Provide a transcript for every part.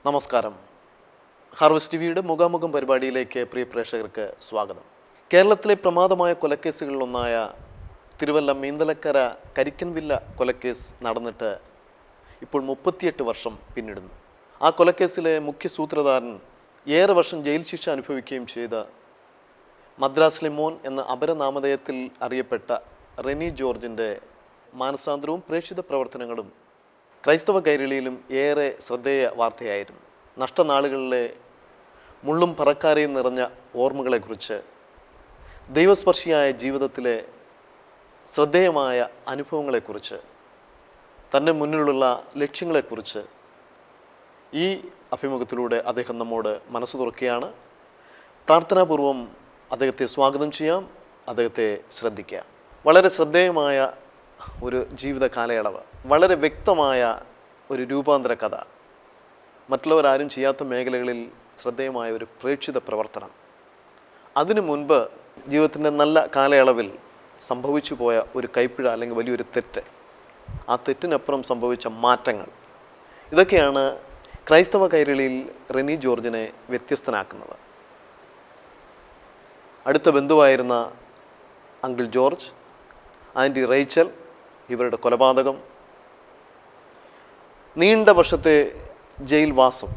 നമസ്കാരം. ഹാർവസ്റ്റ് ടിവിയുടെ മുഖാമുഖം പരിപാടിയിലേക്ക് പ്രിയ പ്രേക്ഷകർക്ക് സ്വാഗതം. കേരളത്തിലെ പ്രമാദമായ കൊലക്കേസുകളിലൊന്നായ തിരുവല്ല മീന്തലക്കര കരിക്കൻവില്ല കൊലക്കേസ് നടന്നിട്ട് ഇപ്പോൾ 38 വർഷം പിന്നിടുന്നു. ആ കൊലക്കേസിലെ മുഖ്യ സൂത്രധാരൻ ഏറെ വർഷം ജയിൽ ശിക്ഷ അനുഭവിക്കുകയും ചെയ്ത മദ്രാസിലെ മോൻ എന്ന അപരനാമധേയത്തിൽ അറിയപ്പെട്ട റെനി ജോർജിൻ്റെ മാനസാന്തരവും പ്രേക്ഷിത പ്രവർത്തനങ്ങളും ക്രൈസ്തവ കൈരളിയിലും ഏറെ ശ്രദ്ധേയ വാർത്തയായിരുന്നു. നഷ്ടനാളുകളിലെ മുള്ളും പറക്കാരയും നിറഞ്ഞ ഓർമ്മകളെക്കുറിച്ച്, ദൈവസ്പർശിയായ ജീവിതത്തിലെ ശ്രദ്ധേയമായ അനുഭവങ്ങളെക്കുറിച്ച്, തൻ്റെ മുന്നിലുള്ള ലക്ഷ്യങ്ങളെക്കുറിച്ച് ഈ അഭിമുഖത്തിലൂടെ അദ്ദേഹം നമ്മോട് മനസ്സ് തുറക്കുകയാണ്. പ്രാർത്ഥനാപൂർവം അദ്ദേഹത്തെ സ്വാഗതം ചെയ്യാം, അദ്ദേഹത്തെ ശ്രദ്ധിക്കാം. വളരെ ശ്രദ്ധേയമായ ഒരു ജീവിത കാലയളവ്, വളരെ വ്യക്തമായ ഒരു രൂപാന്തര കഥ, മറ്റുള്ളവരാരും ചെയ്യാത്ത മേഖലകളിൽ ശ്രദ്ധേയമായ ഒരു പ്രേക്ഷിത പ്രവർത്തനം. അതിനു മുൻപ് ജീവിതത്തിൻ്റെ നല്ല കാലയളവിൽ സംഭവിച്ചു പോയ ഒരു കൈപ്പിഴ അല്ലെങ്കിൽ വലിയൊരു തെറ്റ്, ആ തെറ്റിനപ്പുറം സംഭവിച്ച മാറ്റങ്ങൾ, ഇതൊക്കെയാണ് ക്രൈസ്തവ കൈരളിയിൽ റെനി ജോർജിനെ വ്യത്യസ്തനാക്കുന്നത്. അടുത്ത ബന്ധുവായിരുന്ന അങ്കിൾ ജോർജ്, ആൻറ്റി റേച്ചൽ, ഇവരുടെ കൊലപാതകം, നീണ്ട വർഷത്തെ ജയിൽവാസം,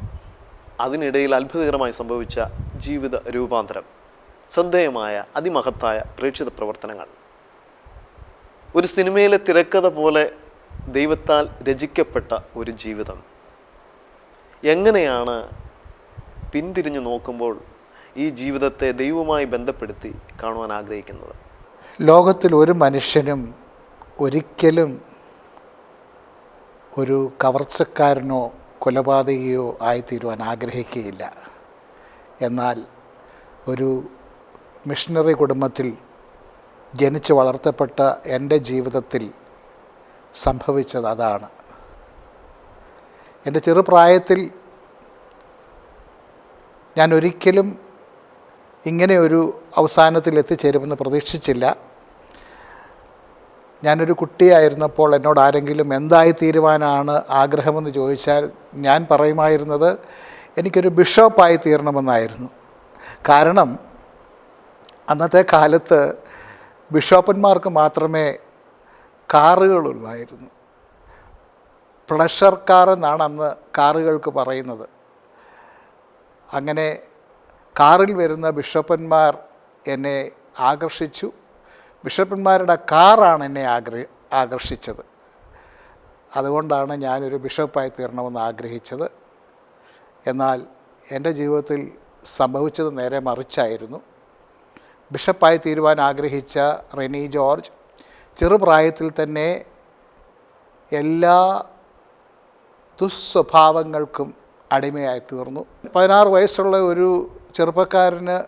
അതിനിടയിൽ അത്ഭുതകരമായി സംഭവിച്ച ജീവിത രൂപാന്തരം, ശ്രദ്ധേയമായ അതിമഹത്തായ പ്രേക്ഷിത പ്രവർത്തനങ്ങൾ, ഒരു സിനിമയിലെ തിരക്കഥ പോലെ ദൈവത്താൽ രചിക്കപ്പെട്ട ഒരു ജീവിതം. എങ്ങനെയാണ് പിന്തിരിഞ്ഞു നോക്കുമ്പോൾ ഈ ജീവിതത്തെ ദൈവവുമായി ബന്ധപ്പെടുത്തി കാണുവാൻ ആഗ്രഹിക്കുന്നത്? ലോകത്തിൽ ഒരു മനുഷ്യനും ഒരിക്കലും ഒരു കവർച്ചക്കാരനോ കൊലപാതകയോ ആയിത്തീരുവാൻ ആഗ്രഹിക്കുകയില്ല. എന്നാൽ ഒരു മിഷണറി കുടുംബത്തിൽ ജനിച്ച് വളർത്തപ്പെട്ട എൻ്റെ ജീവിതത്തിൽ സംഭവിച്ചത് അതാണ്. എൻ്റെ ചെറുപ്രായത്തിൽ ഞാൻ ഒരിക്കലും ഇങ്ങനെ ഒരു അവസാനത്തിൽ എത്തിച്ചേരുമെന്ന് പ്രതീക്ഷിച്ചില്ല. ഞാനൊരു കുട്ടിയായിരുന്നപ്പോൾ എന്നോട് ആരെങ്കിലും എന്തായി തീരുവാനാണ് ആഗ്രഹമെന്ന് ചോദിച്ചാൽ ഞാൻ പറയുമായിരുന്നത് എനിക്കൊരു ബിഷപ്പായി തീരണമെന്നായിരുന്നു. കാരണം അന്നത്തെ കാലത്ത് ബിഷപ്പന്മാർക്ക് മാത്രമേ കാറുകളുള്ളായിരുന്നു. പ്ലഷർ കാർ എന്നാണ് അന്ന് കാറുകൾക്ക് പറയുന്നത്. അങ്ങനെ കാറിൽ വരുന്ന ബിഷപ്പന്മാർ എന്നെ ആകർഷിച്ചു. ബിഷപ്പന്മാരുടെ കാറാണ് എന്നെ ആകർഷിച്ചത്. അതുകൊണ്ടാണ് ഞാനൊരു ബിഷപ്പായി തീരണമെന്ന് ആഗ്രഹിച്ചത്. എന്നാൽ എൻ്റെ ജീവിതത്തിൽ സംഭവിച്ചത് നേരെ മറിച്ചായിരുന്നു. ബിഷപ്പായി തീരുവാൻ ആഗ്രഹിച്ച റെനി ജോർജ് ചെറുപ്രായത്തിൽ തന്നെ എല്ലാ ദുസ്വഭാവങ്ങൾക്കും അടിമയായി തീർന്നു. 16 വയസ്സുള്ള ഒരു ചെറുപ്പക്കാരന്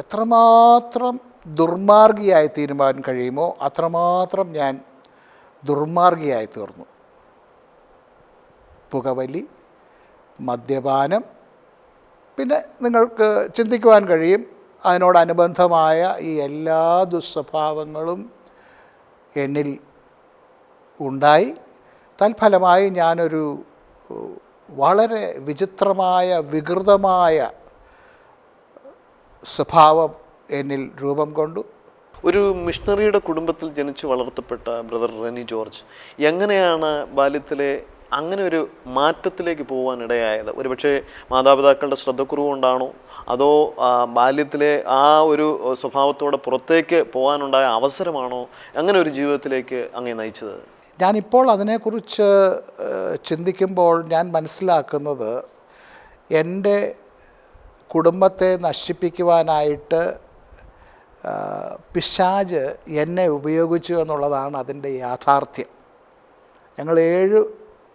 എത്രമാത്രം ദുർമാർഗിയായി തീരുമാൻ കഴിയുമോ അത്രമാത്രം ഞാൻ ദുർമാർഗിയായി തീർന്നു. പുകവലി, മദ്യപാനം, പിന്നെ നിങ്ങൾക്ക് ചിന്തിക്കുവാൻ കഴിയും അതിനോടനുബന്ധമായ ഈ എല്ലാ ദുസ്വഭാവങ്ങളും എന്നിൽ ഉണ്ടായി. തൽഫലമായി ഞാനൊരു വളരെ വിചിത്രമായ വികൃതമായ സ്വഭാവം എന്നിൽ രൂപം കൊണ്ടു. ഒരു മിഷണറിയുടെ കുടുംബത്തിൽ ജനിച്ച് വളർത്തപ്പെട്ട ബ്രദർ റെനി ജോർജ് എങ്ങനെയാണ് ബാല്യത്തിലെ അങ്ങനെ ഒരു മാറ്റത്തിലേക്ക് പോകാൻ ഇടയായത്? ഒരുപക്ഷെ മാതാപിതാക്കളുടെ ശ്രദ്ധക്കുറവ് കൊണ്ടാണോ, അതോ ബാല്യത്തിലെ ആ ഒരു സ്വഭാവത്തോടെ പുറത്തേക്ക് പോകാനുണ്ടായ അവസരമാണോ അങ്ങനെ ഒരു ജീവിതത്തിലേക്ക് അങ്ങനെ നയിച്ചത്? ഞാനിപ്പോൾ അതിനെക്കുറിച്ച് ചിന്തിക്കുമ്പോൾ ഞാൻ മനസ്സിലാക്കുന്നത് എൻ്റെ കുടുംബത്തെ നശിപ്പിക്കുവാനായിട്ട് പിശാച് എന്നെ ഉപയോഗിച്ചു എന്നുള്ളതാണ് അതിൻ്റെ യാഥാർത്ഥ്യം. ഞങ്ങൾ 7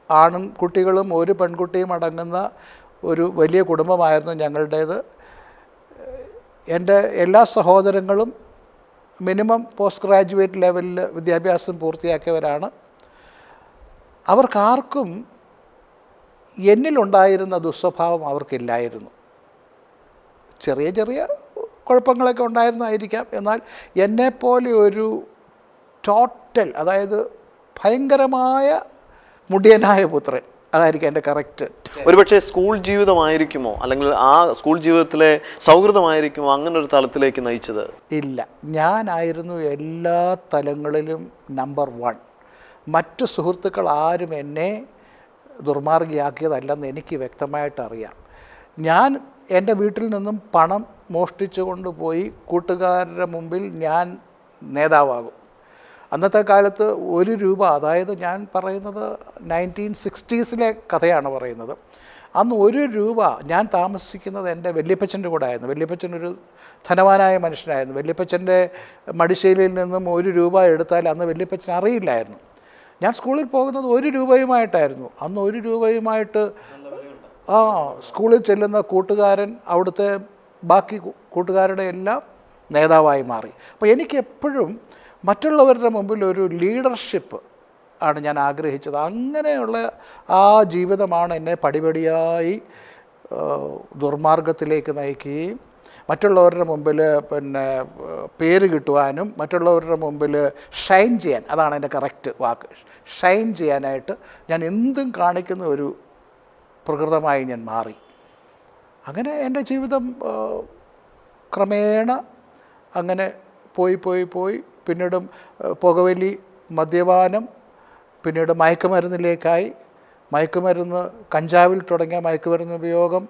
ആണും കുട്ടികളും 1 പെൺകുട്ടിയും അടങ്ങുന്ന ഒരു വലിയ കുടുംബമായിരുന്നു ഞങ്ങളുടേത്. എൻ്റെ എല്ലാ സഹോദരങ്ങളും മിനിമം പോസ്റ്റ് ഗ്രാജുവേറ്റ് ലെവലിൽ വിദ്യാഭ്യാസം പൂർത്തിയാക്കിയവരാണ്. അവർക്കാർക്കും എന്നിലുണ്ടായിരുന്ന ദുസ്വഭാവം അവർക്കില്ലായിരുന്നു. ചെറിയ ചെറിയ കുഴപ്പങ്ങളൊക്കെ ഉണ്ടായിരുന്നായിരിക്കാം. എന്നാൽ എന്നെപ്പോലെ ഒരു ടോട്ടൽ, അതായത് ഭയങ്കരമായ മുടിയനായ പുത്രൻ, അതായിരിക്കും എൻ്റെ കറക്റ്റ്. ഒരുപക്ഷെ സ്കൂൾ ജീവിതമായിരിക്കുമോ, അല്ലെങ്കിൽ ആ സ്കൂൾ ജീവിതത്തിലെ സൗഹൃദമായിരിക്കുമോ അങ്ങനെ ഒരു തലത്തിലേക്ക് നയിച്ചത്? ഇല്ല, ഞാനായിരുന്നു എല്ലാ തലങ്ങളിലും നമ്പർ 1. മറ്റു സുഹൃത്തുക്കൾ ആരും എന്നെ ദുർമാർഗിയാക്കിയതല്ലെന്ന് എനിക്ക് വ്യക്തമായിട്ട് അറിയാം. ഞാൻ എൻ്റെ വീട്ടിൽ നിന്നും പണം മോഷ്ടിച്ചു കൊണ്ടുപോയി കൂട്ടുകാരുടെ മുമ്പിൽ ഞാൻ നേതാവാകും. അന്നത്തെ കാലത്ത് 1 രൂപ, അതായത് ഞാൻ പറയുന്നത് 1960s കഥയാണ് പറയുന്നത്. അന്ന് 1 രൂപ, ഞാൻ താമസിക്കുന്നത് എൻ്റെ വല്യപ്പച്ചൻ്റെ കൂടെ ആയിരുന്നു. വല്യപ്പച്ചനൊരു ധനവാനായ മനുഷ്യനായിരുന്നു. വല്യപ്പച്ചൻ്റെ മടിശ്ശേരിയിൽ നിന്നും 1 രൂപ എടുത്താൽ അന്ന് വല്യപ്പച്ചൻ അറിയില്ലായിരുന്നു. ഞാൻ സ്കൂളിൽ പോകുന്നത് 1 രൂപയുമായിട്ടായിരുന്നു. അന്ന് 1 രൂപയുമായിട്ട് സ്കൂളിൽ ചെല്ലുന്ന കൂട്ടുകാരൻ അവിടുത്തെ ബാക്കി കൂട്ടുകാരുടെ എല്ലാം നേതാവായി മാറി. അപ്പോൾ എനിക്ക് എപ്പോഴും മറ്റുള്ളവരുടെ മുമ്പിൽ ഒരു ലീഡർഷിപ്പ് ആണ് ഞാൻ ആഗ്രഹിച്ചത്. അങ്ങനെയുള്ള ആ ജീവിതമാണ് എന്നെ പടിപടിയായി ദുർമാർഗത്തിലേക്ക് നയിക്കുകയും മറ്റുള്ളവരുടെ മുമ്പിൽ പേര് കിട്ടുവാനും മറ്റുള്ളവരുടെ മുമ്പിൽ ഷൈൻ ചെയ്യാൻ, അതാണ് എൻ്റെ കറക്റ്റ് വാക്ക്, ഷൈൻ ചെയ്യാനായിട്ട് ഞാൻ എന്തും കാണിക്കുന്ന ഒരു പ്രകൃതമായി ഞാൻ മാറി. അങ്ങനെ എൻ്റെ ജീവിതം ക്രമേണ അങ്ങനെ പോയി പിന്നീട് പുകവലി, മദ്യപാനം, പിന്നീട് മയക്കുമരുന്നിലേക്കായി. മയക്കുമരുന്ന്, കഞ്ചാവിൽ തുടങ്ങിയ മയക്കുമരുന്ന് ഉപയോഗം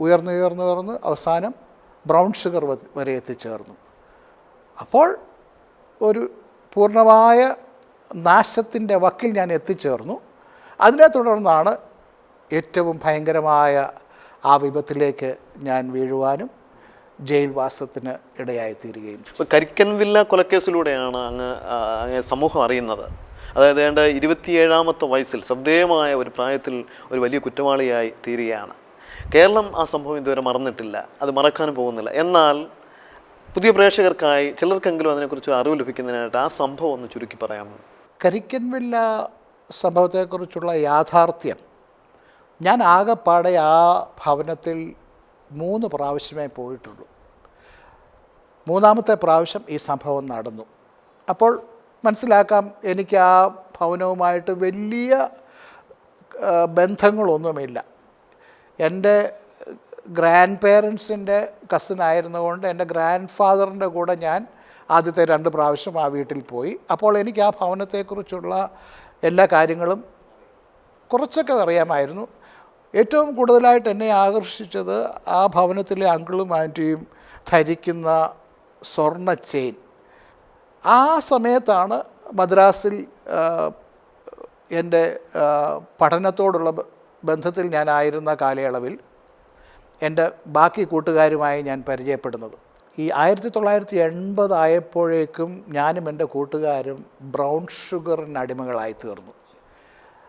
ഉയർന്ന് അവസാനം ബ്രൗൺ ഷുഗർ വരെ എത്തിച്ചേർന്നു. അപ്പോൾ ഒരു പൂർണ്ണമായ നാശത്തിൻ്റെ വക്കിൽ ഞാൻ എത്തിച്ചേർന്നു. അതിനെ തുടർന്നാണ് ഏറ്റവും ഭയങ്കരമായ ആ വിപത്തിലേക്ക് ഞാൻ വീഴുവാനും ജയിൽവാസത്തിന് ഇടയായിത്തീരുകയും. ഇപ്പോൾ കരിക്കൻ വില്ല കൊലക്കേസിലൂടെയാണ് അങ്ങ് സമൂഹം അറിയുന്നത്. അതായത് ഏതാണ്ട് 27ാമത്തെ വയസ്സിൽ ശ്രദ്ധേയമായ ഒരു പ്രായത്തിൽ ഒരു വലിയ കുറ്റവാളിയായി തീരുകയാണ്. കേരളം ആ സംഭവം ഇതുവരെ മറന്നിട്ടില്ല, അത് മറക്കാനും പോകുന്നില്ല. എന്നാൽ പുതിയ പ്രേക്ഷകർക്കായി ചിലർക്കെങ്കിലും അതിനെക്കുറിച്ച് അറിവ് ലഭിക്കുന്നതിനായിട്ട് ആ സംഭവം ഒന്ന് ചുരുക്കി പറയാമോ? കരിക്കൻ വില്ല സംഭവത്തെക്കുറിച്ചുള്ള യാഥാർത്ഥ്യം, ഞാൻ ആകെപ്പാടെ ആ ഭവനത്തിൽ 3 പ്രാവശ്യമേ പോയിട്ടുള്ളൂ. 3ാമത്തെ പ്രാവശ്യം ഈ സംഭവം നടന്നു. അപ്പോൾ മനസ്സിലാക്കാം, എനിക്ക് ആ ഭവനവുമായിട്ട് വലിയ ബന്ധങ്ങളൊന്നുമില്ല. എൻ്റെ ഗ്രാൻഡ് പേരൻസിൻ്റെ കസിനായിരുന്നുകൊണ്ട് എൻ്റെ ഗ്രാൻഡ് ഫാദറിൻ്റെ കൂടെ ഞാൻ ആദ്യത്തെ 2 പ്രാവശ്യം ആ വീട്ടിൽ പോയി. അപ്പോൾ എനിക്ക് ആ ഭവനത്തെക്കുറിച്ചുള്ള എല്ലാ കാര്യങ്ങളും കുറച്ചൊക്കെ അറിയാമായിരുന്നു. ഏറ്റവും കൂടുതലായിട്ട് എന്നെ ആകർഷിച്ചത് ആ ഭവനത്തിലെ അങ്കിളും ആൻറ്റിയും ധരിക്കുന്ന സ്വർണ്ണ ചെയിൻ. ആ സമയത്താണ് മദ്രാസിൽ എൻ്റെ പഠനത്തോടുള്ള ബന്ധത്തിൽ ഞാനായിരുന്ന കാലയളവിൽ എൻ്റെ ബാക്കി കൂട്ടുകാരുമായി ഞാൻ പരിചയപ്പെടുന്നത്. ഈ 1980 ആയപ്പോഴേക്കും ഞാനും എൻ്റെ കൂട്ടുകാരും ബ്രൗൺ ഷുഗറിന് അടിമകളായി തീർന്നു.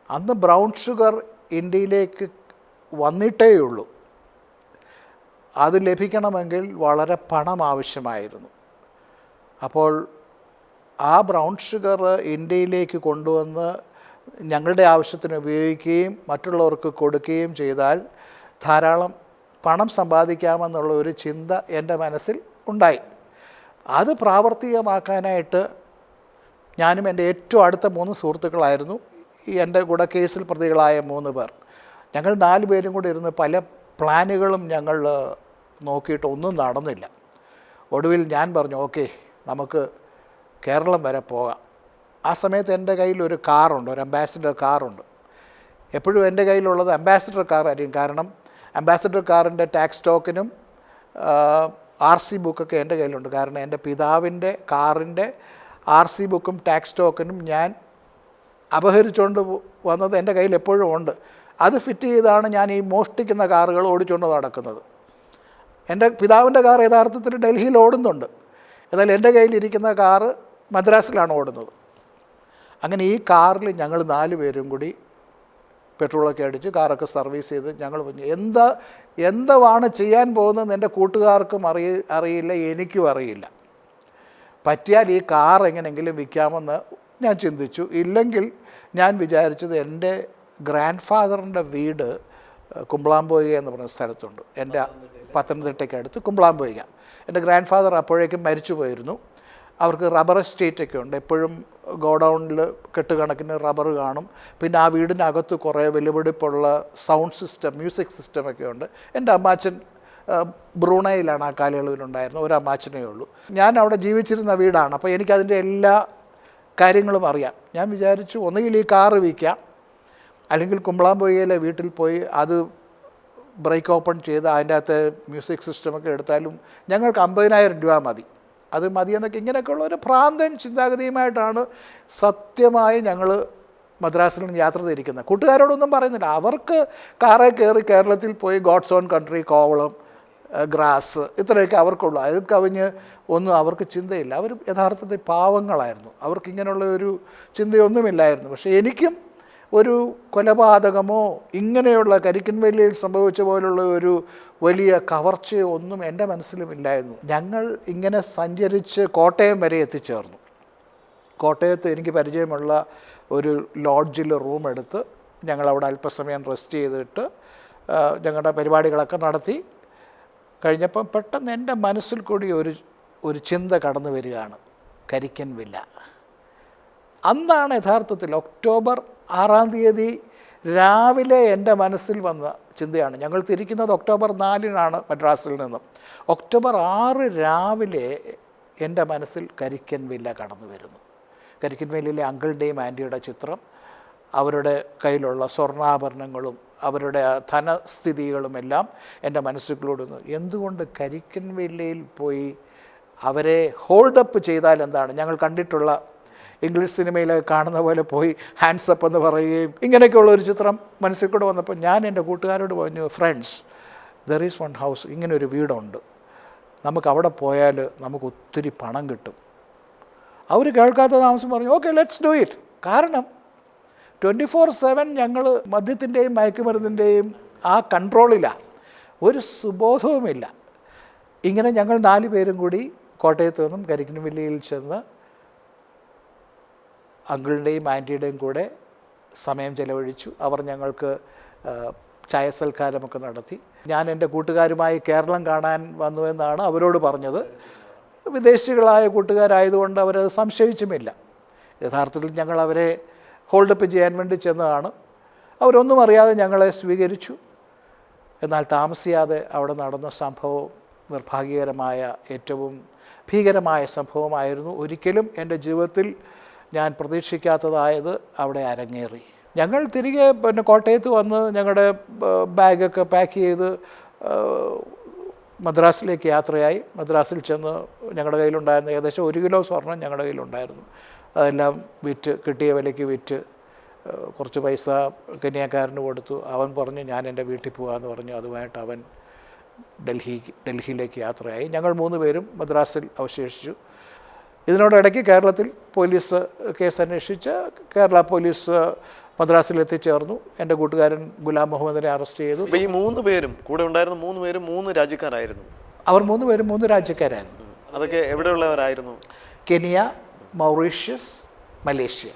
അന്ന് ബ്രൗൺ ഷുഗർ ഇന്ത്യയിലേക്ക് വന്നിട്ടേയുള്ളൂ. അത് ലഭിക്കണമെങ്കിൽ വളരെ പണം ആവശ്യമായിരുന്നു. അപ്പോൾ ആ ബ്രൗൺ ഷുഗർ ഇന്ത്യയിലേക്ക് കൊണ്ടുവന്ന് ഞങ്ങളുടെ ആവശ്യത്തിന് ഉപയോഗിക്കുകയും മറ്റുള്ളവർക്ക് കൊടുക്കുകയും ചെയ്താൽ ധാരാളം പണം സമ്പാദിക്കാമെന്നുള്ള ഒരു ചിന്ത എൻ്റെ മനസ്സിൽ ഉണ്ടായി. അത് പ്രാവർത്തികമാക്കാനായിട്ട് ഞാനും എൻ്റെ ഏറ്റവും അടുത്ത 3 സുഹൃത്തുക്കളായിരുന്നു ഈ എൻ്റെ കൂടെ കേസിൽ പ്രതികളായ 3 പേർ. ഞങ്ങൾ 4 പേരും കൂടി ഇരുന്ന് പല പ്ലാനുകളും ഞങ്ങൾ നോക്കിയിട്ട് ഒന്നും നടന്നില്ല. ഒടുവിൽ ഞാൻ പറഞ്ഞു, ഓക്കെ, നമുക്ക് കേരളം വരെ പോകാം. ആ സമയത്ത് എൻ്റെ കയ്യിൽ ഒരു കാറുണ്ട്, ഒരു അംബാസിഡർ കാറുണ്ട്. എപ്പോഴും എൻ്റെ കയ്യിലുള്ളത് അംബാസിഡർ കാറായിരിക്കും. കാരണം അംബാസിഡർ കാറിൻ്റെ ടാക്സ് ടോക്കനും RC ബുക്കൊക്കെ എൻ്റെ കയ്യിലുണ്ട്. കാരണം എൻ്റെ പിതാവിൻ്റെ കാറിൻ്റെ RC ബുക്കും ടാക്സ് ടോക്കനും ഞാൻ അപഹരിച്ചുകൊണ്ട് വന്നത് എൻ്റെ കയ്യിൽ എപ്പോഴും ഉണ്ട്. അത് ഫിറ്റ് ചെയ്താണ് ഞാൻ ഈ മോഷ്ടിക്കുന്ന കാറുകൾ ഓടിച്ചുകൊണ്ട് നടക്കുന്നത്. എൻ്റെ പിതാവിൻ്റെ കാർ യഥാർത്ഥത്തിൽ ഡൽഹിയിൽ ഓടുന്നുണ്ട്, എന്നാൽ എൻ്റെ കയ്യിലിരിക്കുന്ന കാറ് മദ്രാസിലാണ് ഓടുന്നത്. അങ്ങനെ ഈ കാറിൽ ഞങ്ങൾ 4 പേരും കൂടി പെട്രോളൊക്കെ അടിച്ച് കാറൊക്കെ സർവീസ് ചെയ്ത് ഞങ്ങൾ എന്താണ് ചെയ്യാൻ പോകുന്നതെന്ന് എൻ്റെ കൂട്ടുകാർക്കും അറിയില്ല, എനിക്കും അറിയില്ല. പറ്റിയാൽ ഈ കാർ എങ്ങനെയെങ്കിലും വിൽക്കാമെന്ന് ഞാൻ ചിന്തിച്ചു. ഇല്ലെങ്കിൽ ഞാൻ വിചാരിച്ചത് എൻ്റെ ഗ്രാൻഡ് ഫാദറിൻ്റെ വീട് കുമ്പളാംപൊയ്ക എന്ന് പറഞ്ഞ സ്ഥലത്തുണ്ട്. എൻ്റെ പത്തനംതിട്ടയ്ക്ക് അടുത്ത് കുമ്പളാംപൊയ്ക. എൻ്റെ ഗ്രാൻഡ് ഫാദർ അപ്പോഴേക്കും മരിച്ചു പോയിരുന്നു. അവർക്ക് റബ്ബർ എസ്റ്റേറ്റൊക്കെ ഉണ്ട്. എപ്പോഴും ഗോഡൗണിൽ കെട്ടുകണക്കിന് റബ്ബർ കാണും. പിന്നെ ആ വീടിനകത്ത് കുറേ വിലപിടിപ്പുള്ള സൗണ്ട് സിസ്റ്റം, മ്യൂസിക് സിസ്റ്റമൊക്കെ ഉണ്ട്. എൻ്റെ അമ്മാച്ചൻ ബ്രൂണയിലാണ് ആ കാലയളവിലുണ്ടായിരുന്നത്. ഒരു അമ്മാച്ചനേ ഉള്ളൂ. ഞാൻ അവിടെ ജീവിച്ചിരുന്ന വീടാണ്. അപ്പോൾ എനിക്കതിൻ്റെ എല്ലാ കാര്യങ്ങളും അറിയാം. ഞാൻ വിചാരിച്ചു ഒന്നുകിൽ ഈ കാറ് വിൽക്കാം, അല്ലെങ്കിൽ കുമ്പളാംപൊയ്യയിലെ വീട്ടിൽ പോയി അത് ബ്രേക്ക് ഓപ്പൺ ചെയ്ത് അതിൻ്റെ അകത്ത് മ്യൂസിക് സിസ്റ്റമൊക്കെ എടുത്താലും ഞങ്ങൾക്ക് 50,000 രൂപ മതി, അത് മതി എന്നൊക്കെ ഇങ്ങനെയൊക്കെയുള്ള ഒരു ഭ്രാന്തൻ ചിന്താഗതിയുമായിട്ടാണ് സത്യമായി ഞങ്ങൾ മദ്രാസിൽ നിന്ന് യാത്ര തിരിക്കുന്നത്. കൂട്ടുകാരോടൊന്നും പറയുന്നില്ല. അവർക്ക് കാറേ കയറി കേരളത്തിൽ പോയി ഗോഡ്സ് ഓൺ കൺട്രി, കോവളം, ഗ്രാസ് ഇത്രയൊക്കെ അവർക്കുള്ളൂ. അത് കവിഞ്ഞ് ഒന്നും അവർക്ക് ചിന്തയില്ല. അവർ യഥാർത്ഥത്തിൽ പാവങ്ങളായിരുന്നു. അവർക്ക് ഇങ്ങനെയുള്ള ഒരു ചിന്തയൊന്നുമില്ലായിരുന്നു. പക്ഷേ എനിക്കും ഒരു കൊലപാതകമോ ഇങ്ങനെയുള്ള കരിക്കൻ വേലിയിൽ സംഭവിച്ച പോലുള്ള ഒരു വലിയ കവർച്ചയോ ഒന്നും എൻ്റെ മനസ്സിലുമില്ലായിരുന്നു. ഞങ്ങൾ ഇങ്ങനെ സഞ്ചരിച്ച് കോട്ടയം വരെ എത്തിച്ചേർന്നു. കോട്ടയത്ത് എനിക്ക് പരിചയമുള്ള ഒരു ലോഡ്ജിൽ റൂം എടുത്ത് ഞങ്ങളവിടെ അല്പസമയം റെസ്റ്റ് ചെയ്തിട്ട് ഞങ്ങളുടെ പരിപാടികളൊക്കെ നടത്തി കഴിഞ്ഞപ്പം പെട്ടെന്ന് എൻ്റെ മനസ്സിൽ കൂടി ഒരു ചിന്ത കടന്നു വരികയാണ്, കരിക്കൻ വില്ല. അന്നാണ് യഥാർത്ഥത്തിൽ ഒക്ടോബർ 6 രാവിലെ എൻ്റെ മനസ്സിൽ വന്ന ചിന്തയാണ്. ഞങ്ങൾ തിരിക്കുന്നത് ഒക്ടോബർ 4 മദ്രാസിൽ നിന്നും. ഒക്ടോബർ 6 രാവിലെ എൻ്റെ മനസ്സിൽ കരിക്കൻ വില്ല കടന്നു വരുന്നു. കരിക്കൻ വില്ലയിലെ അങ്കിളിൻ്റെയും ആൻറ്റിയുടെ ചിത്രം, അവരുടെ കയ്യിലുള്ള സ്വർണ്ണാഭരണങ്ങളും അവരുടെ ധനസ്ഥിതികളുമെല്ലാം എൻ്റെ മനസ്സിലൂടെ എന്തുകൊണ്ട് കരിക്കൻ വില്ലയിൽ പോയി അവരെ ഹോൾഡപ്പ് ചെയ്താൽ എന്താണ്? ഞങ്ങൾ കണ്ടിട്ടുള്ള ഇംഗ്ലീഷ് സിനിമയിൽ കാണുന്ന പോലെ പോയി ഹാൻഡ്സ് അപ്പ് എന്ന് പറയുകയും ഇങ്ങനെയൊക്കെയുള്ള ഒരു ചിത്രം മനസ്സിൽ കൂടെ വന്നപ്പോൾ ഞാൻ എൻ്റെ കൂട്ടുകാരോട് പറഞ്ഞു, friends, there is one house, ഇങ്ങനൊരു വീടുണ്ട്, നമുക്ക് അവിടെ പോയാൽ നമുക്ക് ഒത്തിരി പണം കിട്ടും. അവർ കേൾക്കാത്ത താമസം പറഞ്ഞു, ഓക്കെ ലെറ്റ്സ് ഡു ഇറ്റ്. കാരണം 24/7 ഞങ്ങൾ മദ്യത്തിൻ്റെയും മയക്കുമരുന്നിൻ്റെയും ആ കൺട്രോളിലാണ്, ഒരു സുബോധവുമില്ല. ഇങ്ങനെ ഞങ്ങൾ 4 പേരും കൂടി കോട്ടയത്ത് നിന്നും കരിക്കൻ വില്ലയിൽ ചെന്ന് അങ്കിളിൻ്റെയും ആൻറ്റിയുടെയും കൂടെ സമയം ചെലവഴിച്ചു. അവർ ഞങ്ങൾക്ക് ചായ സൽക്കാരമൊക്കെ നടത്തി. ഞാൻ എൻ്റെ കൂട്ടുകാരുമായി കേരളം കാണാൻ വന്നു എന്നാണ് അവരോട് പറഞ്ഞത്. വിദേശികളായ കൂട്ടുകാരായതുകൊണ്ട് അവരത് സംശയിച്ചുമില്ല. യഥാർത്ഥത്തിൽ ഞങ്ങൾ അവരെ ഹോൾഡപ്പ് ചെയ്യാൻ വേണ്ടി ചെന്നതാണ്. അവരൊന്നും അറിയാതെ ഞങ്ങളെ സ്വീകരിച്ചു. എന്നാൽ താമസിയാതെ അവിടെ നടന്ന സംഭവം നിർഭാഗ്യകരമായ, ഏറ്റവും ഭീകരമായ സംഭവമായിരുന്നു. ഒരിക്കലും എൻ്റെ ജീവിതത്തിൽ ഞാൻ പ്രതീക്ഷിക്കാത്തതായത് അവിടെ അരങ്ങേറി. ഞങ്ങൾ തിരികെ കോട്ടയത്ത് വന്ന് ഞങ്ങളുടെ ബാഗൊക്കെ പാക്ക് ചെയ്ത് മദ്രാസിലേക്ക് യാത്രയായി. മദ്രാസിൽ ചെന്ന് ഞങ്ങളുടെ കയ്യിലുണ്ടായിരുന്ന ഏകദേശം 1 കിലോ സ്വർണം ഞങ്ങളുടെ കയ്യിലുണ്ടായിരുന്നു. അതെല്ലാം വിറ്റ്, കിട്ടിയ വിലയ്ക്ക് വിറ്റ് കുറച്ച് പൈസ കന്യാക്കാരന് കൊടുത്തു. അവൻ പറഞ്ഞു ഞാൻ എൻ്റെ വീട്ടിൽ പോകാമെന്ന് പറഞ്ഞു. അതുമായിട്ട് അവൻ ഡൽഹിയിലേക്ക് യാത്രയായി. ഞങ്ങൾ 3 പേരും മദ്രാസിൽ അവശേഷിച്ചു. ഇതിനോടിടയ്ക്ക് കേരളത്തിൽ പോലീസ് കേസ് അന്വേഷിച്ച് കേരള പോലീസ് മദ്രാസിൽ എത്തിച്ചേർന്നു. എൻ്റെ കൂട്ടുകാരൻ ഗുലാം മുഹമ്മദിനെ അറസ്റ്റ് ചെയ്തു. ഈ 3 പേരും കൂടെ ഉണ്ടായിരുന്ന 3 പേരും 3 രാജ്യക്കാരായിരുന്നു. അവർ 3 പേരും 3 രാജ്യക്കാരായിരുന്നു. അതൊക്കെ എവിടെയുള്ളവരായിരുന്നു? Kenya, Mauritius, Malaysia.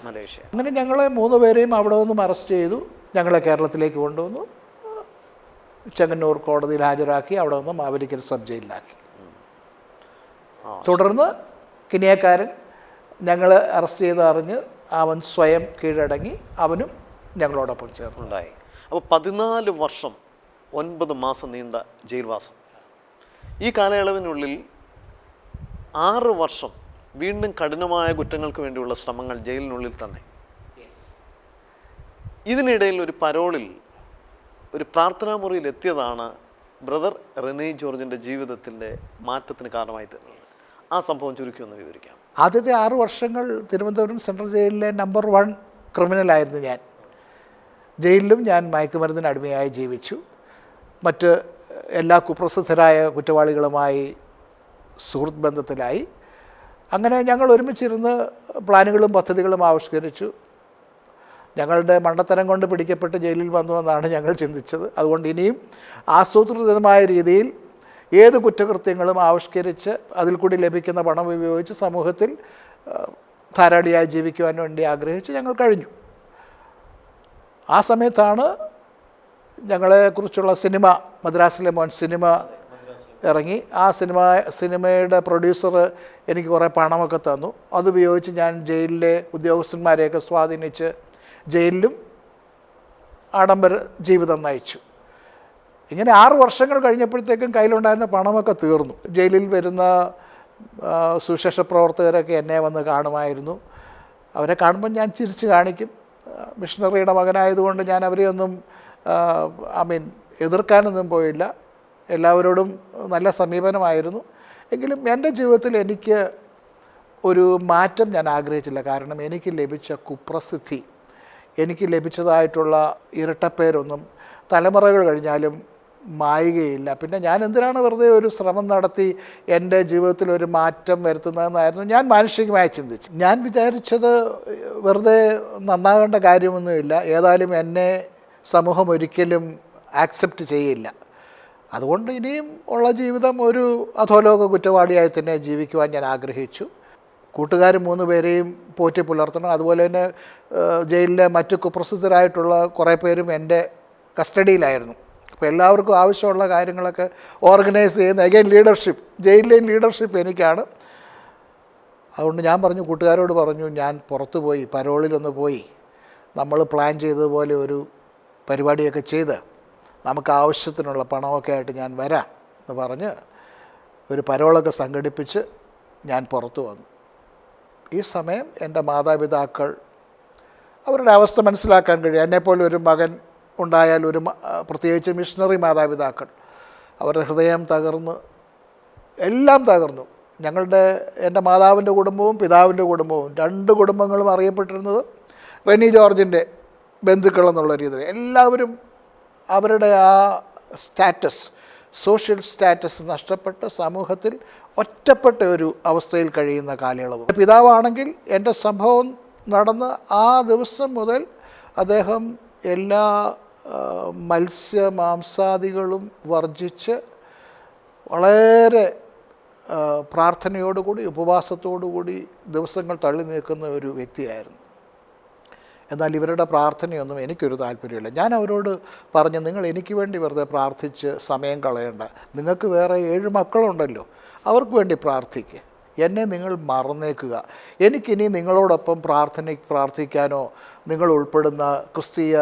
അങ്ങനെ ഞങ്ങളെ 3 പേരെയും അവിടെ നിന്നും അറസ്റ്റ് ചെയ്തു. ഞങ്ങളെ കേരളത്തിലേക്ക് കൊണ്ടുവന്നു. ചെങ്ങന്നൂർ കോടതിയിൽ ഹാജരാക്കി. അവിടെ നിന്ന് മാവേലിക്കര സബ് ജയിലിലാക്കി. തുടർന്ന് കെനിയക്കാരൻ ഞങ്ങൾ അറസ്റ്റ് ചെയ്ത് അറിഞ്ഞ് അവൻ സ്വയം കീഴടങ്ങി. അവനും ഞങ്ങളോടൊപ്പം ചേർന്നുണ്ടായി. അപ്പോൾ 14 വർഷം 9 മാസം നീണ്ട ജയിൽവാസം. ഈ കാലയളവിനുള്ളിൽ 6 വർഷം വീണ്ടും കഠിനമായ കുറ്റങ്ങൾക്ക് വേണ്ടിയുള്ള ശ്രമങ്ങൾ ജയിലിനുള്ളിൽ തന്നെ. ഇതിനിടയിൽ ഒരു പരോളിൽ ഒരു പ്രാർത്ഥനാ മുറിയിൽ എത്തിയതാണ് ബ്രദർ റെനി ജോർജിൻ്റെ ജീവിതത്തിൻ്റെ മാറ്റത്തിന് കാരണമായി തീർന്നത്. ആ സംഭവം ചുരുക്കി ഒന്ന് വിവരിക്കാം. ആദ്യത്തെ 6 വർഷങ്ങൾ തിരുവനന്തപുരം സെൻട്രൽ ജയിലിലെ നമ്പർ 1 ക്രിമിനലായിരുന്നു ഞാൻ. ജയിലിലും ഞാൻ മയക്കുമരുന്നിന് അടിമയായി ജീവിച്ചു. മറ്റ് എല്ലാ കുപ്രസിദ്ധരായ കുറ്റവാളികളുമായി സുഹൃത്ത് ബന്ധത്തിലായി. അങ്ങനെ ഞങ്ങൾ ഒരുമിച്ചിരുന്ന് പ്ലാനുകളും പദ്ധതികളും ആവിഷ്കരിച്ചു. ഞങ്ങളുടെ മണ്ടത്തരം കൊണ്ട് പിടിക്കപ്പെട്ട് ജയിലിൽ വന്നുവെന്നാണ് ഞങ്ങൾ ചിന്തിച്ചത്. അതുകൊണ്ട് ഇനിയും ആസൂത്രിതമായ രീതിയിൽ ഏത് കുറ്റകൃത്യങ്ങളും ആവിഷ്കരിച്ച് അതിൽ കൂടി ലഭിക്കുന്ന പണം ഉപയോഗിച്ച് സമൂഹത്തിൽ ധാരാളിയായി ജീവിക്കുവാൻ വേണ്ടി ആഗ്രഹിച്ച് ഞങ്ങൾ കഴിഞ്ഞു. ആ സമയത്താണ് ഞങ്ങളെക്കുറിച്ചുള്ള സിനിമ, മദ്രാസിലെ മോൻ സിനിമ ഇറങ്ങി. ആ സിനിമയുടെ പ്രൊഡ്യൂസർ എനിക്ക് കുറേ പണമൊക്കെ തന്നു. അതുപയോഗിച്ച് ഞാൻ ജയിലിലെ ഉദ്യോഗസ്ഥന്മാരെയൊക്കെ സ്വാധീനിച്ച് ജയിലിലും ആഡംബര ജീവിതം നയിച്ചു. ഇങ്ങനെ 6 വർഷങ്ങൾ കഴിഞ്ഞപ്പോഴത്തേക്കും കയ്യിലുണ്ടായിരുന്ന പണമൊക്കെ തീർന്നു. ജയിലിൽ വരുന്ന സുവിശേഷ പ്രവർത്തകരൊക്കെ എന്നെ വന്ന് കാണുമായിരുന്നു. അവരെ കാണുമ്പോൾ ഞാൻ ചിരിച്ച് കാണിക്കും. മിഷണറിയുടെ മകനായതുകൊണ്ട് ഞാൻ അവരെയൊന്നും എതിർക്കാനൊന്നും പോയില്ല. എല്ലാവരോടും നല്ല സമീപനമായിരുന്നു. എങ്കിലും എൻ്റെ ജീവിതത്തിൽ എനിക്ക് ഒരു മാറ്റം ഞാൻ ആഗ്രഹിച്ചില്ല. കാരണം എനിക്ക് ലഭിച്ച കുപ്രസിദ്ധി, എനിക്ക് ലഭിച്ചതായിട്ടുള്ള ഇരട്ടപ്പേരൊന്നും തലമുറകൾ കഴിഞ്ഞാലും മായുകയില്ല. പിന്നെ ഞാൻ എന്തിനാണ് വെറുതെ ഒരു ശ്രമം നടത്തി എൻ്റെ ജീവിതത്തിൽ ഒരു മാറ്റം വരുത്തുന്നതെന്നായിരുന്നു ഞാൻ മാനുഷികമായി ചിന്തിച്ചു. ഞാൻ വിചാരിച്ചത് വെറുതെ നന്നാകേണ്ട കാര്യമൊന്നുമില്ല, ഏതായാലും എന്നെ സമൂഹം ഒരിക്കലും ആക്സെപ്റ്റ് ചെയ്യില്ല, അതുകൊണ്ട് ഇനിയും ഉള്ള ജീവിതം ഒരു അധോലോക കുറ്റവാളിയായി തന്നെ ജീവിക്കുവാൻ ഞാൻ ആഗ്രഹിച്ചു. കൂട്ടുകാർ 3 പേരെയും പോറ്റി പുലർത്തണം. അതുപോലെ തന്നെ ജയിലിലെ മറ്റ് കുപ്രസിദ്ധരായിട്ടുള്ള കുറേ പേരും എൻ്റെ കസ്റ്റഡിയിലായിരുന്നു. അപ്പോൾ എല്ലാവർക്കും ആവശ്യമുള്ള കാര്യങ്ങളൊക്കെ ഓർഗനൈസ് ചെയ്യുന്ന അഗൈൻ ലീഡർഷിപ്പ്, ജയിലിലെയും ലീഡർഷിപ്പ് എനിക്കാണ്. അതുകൊണ്ട് ഞാൻ കൂട്ടുകാരോട് പറഞ്ഞു, ഞാൻ പുറത്തു പോയി പരോളിലൊന്ന് പോയി നമ്മൾ പ്ലാൻ ചെയ്തതുപോലെ ഒരു പരിപാടിയൊക്കെ ചെയ്ത് നമുക്ക് ആവശ്യത്തിനുള്ള പണമൊക്കെ ആയിട്ട് ഞാൻ വരാം എന്ന് പറഞ്ഞ് ഒരു പരോളൊക്കെ സംഘടിപ്പിച്ച് ഞാൻ പുറത്തു വന്നു. ഈ സമയം എൻ്റെ മാതാപിതാക്കൾ അവരുടെ അവസ്ഥ മനസ്സിലാക്കാൻ കഴിയും. എന്നെപ്പോലെ ഒരു മകൻ ഉണ്ടായാൽ പ്രത്യേകിച്ച് മിഷണറി മാതാപിതാക്കൾ, അവരുടെ ഹൃദയം തകർന്ന് എല്ലാം തകർന്നു. എൻ്റെ മാതാവിൻ്റെ കുടുംബവും പിതാവിൻ്റെ കുടുംബവും 2 കുടുംബങ്ങളും അറിയപ്പെട്ടിരുന്നത് റെനി ജോർജിൻ്റെ ബന്ധുക്കൾ എന്നുള്ള രീതിയിൽ എല്ലാവരും അവരുടെ ആ സ്റ്റാറ്റസ്, സോഷ്യൽ സ്റ്റാറ്റസ് നഷ്ടപ്പെട്ട് സമൂഹത്തിൽ ഒറ്റപ്പെട്ട ഒരു അവസ്ഥയിൽ കഴിയുന്ന കാലയളവ്. പിതാവാണെങ്കിൽ എൻ്റെ സംഭവം നടന്ന ആ ദിവസം മുതൽ അദ്ദേഹം എല്ലാ മാംസാദികളും വർജിച്ച് വളരെ പ്രാർത്ഥനയോടുകൂടി ഉപവാസത്തോടുകൂടി ദിവസങ്ങൾ തള്ളി നീക്കുന്ന ഒരു വ്യക്തിയായിരുന്നു. എന്നാൽ ഇവരുടെ പ്രാർത്ഥനയൊന്നും എനിക്കൊരു താല്പര്യമില്ല. ഞാൻ അവരോട് പറഞ്ഞു, നിങ്ങൾ എനിക്ക് വേണ്ടി വെറുതെ പ്രാർത്ഥിച്ച് സമയം കളയണ്ട, നിങ്ങൾക്ക് വേറെ 7 മക്കളുണ്ടല്ലോ, അവർക്ക് വേണ്ടി പ്രാർത്ഥിക്കുക, എന്നെ നിങ്ങൾ മറന്നേക്കുക. എനിക്കിനി നിങ്ങളോടൊപ്പം പ്രാർത്ഥിക്കാനോ നിങ്ങൾ ഉൾപ്പെടുന്ന ക്രിസ്തീയ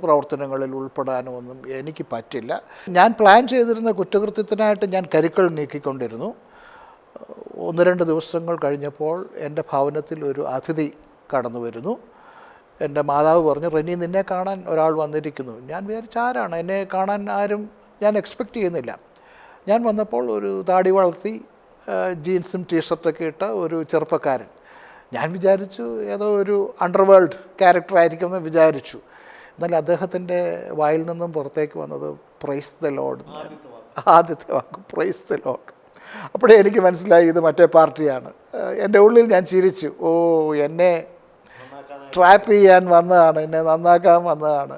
പ്രവർത്തനങ്ങളിൽ ഉൾപ്പെടാനോ ഒന്നും എനിക്ക് പറ്റില്ല. ഞാൻ പ്ലാൻ ചെയ്തിരുന്ന കുറ്റകൃത്യത്തിനായിട്ട് ഞാൻ കരുക്കൾ നീക്കിക്കൊണ്ടിരുന്നു. 1-2 ദിവസങ്ങൾ കഴിഞ്ഞപ്പോൾ എൻ്റെ ഭവനത്തിൽ ഒരു അതിഥി കടന്നു വരുന്നു. എൻ്റെ മാതാവ് പറഞ്ഞു, റെനി നിന്നെ കാണാൻ ഒരാൾ വന്നിരിക്കുന്നു. ഞാൻ വിചാരിച്ചു ആരാണ്, എന്നെ കാണാൻ ആരും ഞാൻ എക്സ്പെക്റ്റ് ചെയ്യുന്നില്ല. ഞാൻ വന്നപ്പോൾ ഒരു താടി വളർത്തി ജീൻസും ടീഷർട്ടൊക്കെ ഇട്ട ഒരു ചെറുപ്പക്കാരൻ. ഞാൻ വിചാരിച്ചു ഏതോ ഒരു അണ്ടർവേൾഡ് ക്യാരക്ടറായിരിക്കുമെന്ന് വിചാരിച്ചു. എന്നാൽ അദ്ദേഹത്തിൻ്റെ വായിൽ നിന്നും പുറത്തേക്ക് വന്നത് പ്രൈസ് ദ ലോർഡ്, ആദ്യത്തെ വാക്ക് പ്രൈസ് ദ ലോർഡ്. അപ്പോഴേ എനിക്ക് മനസ്സിലായി ഇത് മറ്റേ പാർട്ടിയാണ്. എൻ്റെ ഉള്ളിൽ ഞാൻ ചിരിച്ചു. ഓ, എന്നെ ട്രാപ്പ് ചെയ്യാൻ വന്നതാണ്, എന്നെ നന്നാക്കാൻ വന്നതാണ്.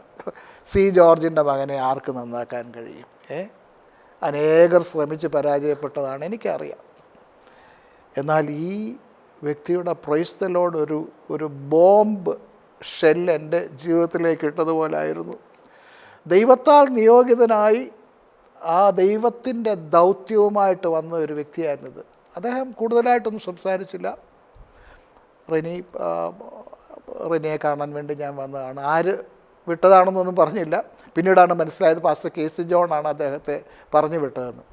സി ജോർജിൻ്റെ മകനെ ആർക്ക് നന്നാക്കാൻ കഴിയും? അനേകർ ശ്രമിച്ച് പരാജയപ്പെട്ടതാണ്, എനിക്കറിയാം. എന്നാൽ ഈ വ്യക്തിയുടെ പ്രൈസ് ദ ലോർഡ് ഒരു ബോംബ് ഷെൽ എൻ്റെ ജീവിതത്തിലേക്ക് ഇട്ടതുപോലായിരുന്നു. ദൈവത്താൽ നിയോഗിതനായി ആ ദൈവത്തിൻ്റെ ദൗത്യവുമായിട്ട് വന്ന ഒരു വ്യക്തിയായിരുന്നത്. അദ്ദേഹം കൂടുതലായിട്ടൊന്നും സംസാരിച്ചില്ല. റെനിയെ കാണാൻ വേണ്ടി ഞാൻ വന്നതാണ്, ആര് വിട്ടതാണെന്നൊന്നും പറഞ്ഞില്ല. പിന്നീടാണ് മനസ്സിലായത് പാസ്റ്റർ കെ.സി. ജോണാണ് അദ്ദേഹത്തെ പറഞ്ഞു വിട്ടതെന്ന്.